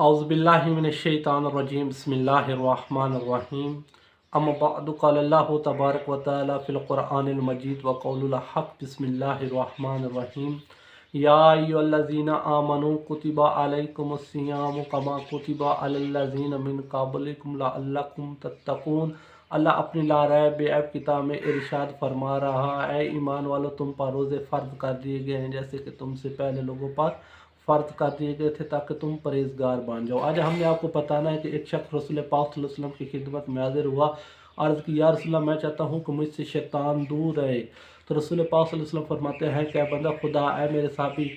औज़ुबिल्लाहिमिनश्शैतानिर्रजीम बिस्मिल्लाहिर्रहमानिर्रहीम अम्मा बअदु क़ाल अल्लाहु तबारक व तआला फ़िल क़ुरआनिल मजीद व क़ौलुल हक़ बिस्मिल्लाहिर्रहमानिर्रहीम या अय्युहल्लज़ीना आमनू कुतिबा अलैकुमुस्सियामु कमा कुतिबा अलल्लज़ीना मिन क़ब्लिकुम लअल्लकुम तत्तक़ून। अल्लाह अपनी ला रैब बेअब किताब में इरशाद फरमा रहा है, ईमान वालों तुम पर रोज़े फ़र्ज़ कर दिए गए हैं जैसे कि तुमसे पहले लोगों पर फ़र्ज़ कर दिए गए थे ताकि तुम परहेज़गार बन जाओ। आज हमने आपको बताना है कि एक शख्स रसूल पाक सल्लल्लाहु अलैहि वसल्लम की खिदमत में हाज़िर हुआ, अर्ज़ की या रसूलल्लाह मैं चाहता हूँ कि मुझसे शैतान दूर रहे। तो रसूल पाक सल्लल्लाहु अलैहि वसल्लम फरमाते हैं कि बंदा खुदा है मेरे साहबी,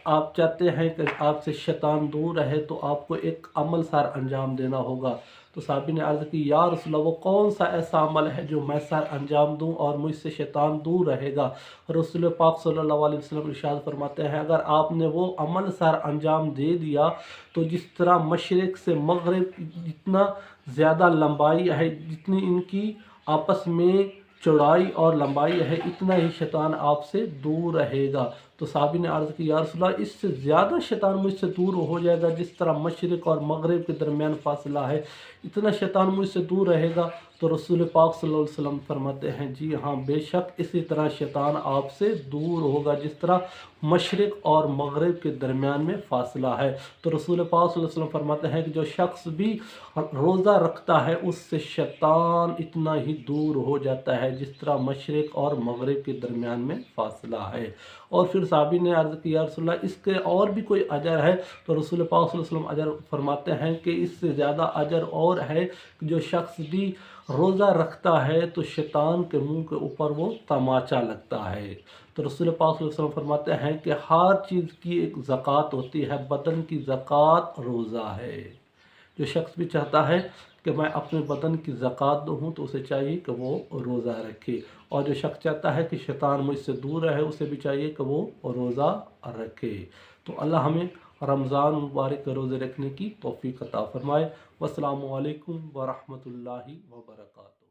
आप चाहते हैं कि आपसे शैतान दूर रहे तो आपको एक अमल सर अंजाम देना होगा। तो साहबी ने अर्ज़ की या रसूलल्लाह वो कौन सा ऐसा अमल है जो मैं सर अंजाम दूं और मुझसे शैतान दूर रहेगा। रसूल पाक सल्लल्लाहु अलैहि वसल्लम इरशाद फरमाते हैं अगर आपने वो अमल सर अंजाम दे दिया तो जिस तरह मशरिक़ से मग़रिब जितना ज़्यादा लंबाई है, जितनी इनकी आपस में चौड़ाई और लंबाई है, इतना ही शैतान आपसे दूर रहेगा। तो साहबी ने अर्ज़ की या रसूलल्लाह इससे ज़्यादा शैतान मुझसे दूर हो जाएगा, जिस तरह मशरिक़ और मग़रिब के दरमियान फासला है इतना शैतान मुझसे दूर रहेगा। तो रसूल पाक सल्लल्लाहु अलैहि वसल्लम फरमाते हैं जी हाँ बेशक इसी तरह शैतान आपसे दूर होगा जिस तरह मशरिक़ और मग़रिब के दरमियान में फ़ासला है। तो रसूल पाक सल्लल्लाहु अलैहि वसल्लम फरमाते हैं कि जो शख्स भी रोज़ा रखता है उससे शैतान इतना ही दूर हो जाता है जिस तरह मशरिक़ और मग़रिब के दरमियान में फ़ासला है। और फिर साहबी ने अर्ज़ किया रसूलल्लाह इसके और भी कोई अजर है। तो रसूल पाक सल्लल्लाहु अलैहि वसल्लम अजर फरमाते हैं कि इससे ज़्यादा अजर और है कि जो शख्स भी रोज़ा रखता है तो शैतान के मुंह के ऊपर वो तमाचा लगता है। तो रसूल पाक सल्लल्लाहु अलैहि वसल्लम फरमाते हैं कि हर चीज़ की एक ज़कात होती है, बदन की ज़कात रोज़ा है। जो शख्स भी चाहता है कि मैं अपने बदन की ज़कात दूँ तो उसे चाहिए कि वो रोज़ा रखे, और जो शख्स चाहता है कि शैतान मुझसे दूर रहे उसे भी चाहिए कि वो रोज़ा रखे। तो अल्लाह हमें रमज़ान मुबारक के रोज़े रखने की तौफ़ीक़ अता फ़रमाए। वस्सलामु अलैकुम व रहमतुल्लाहि व बरकातुहू।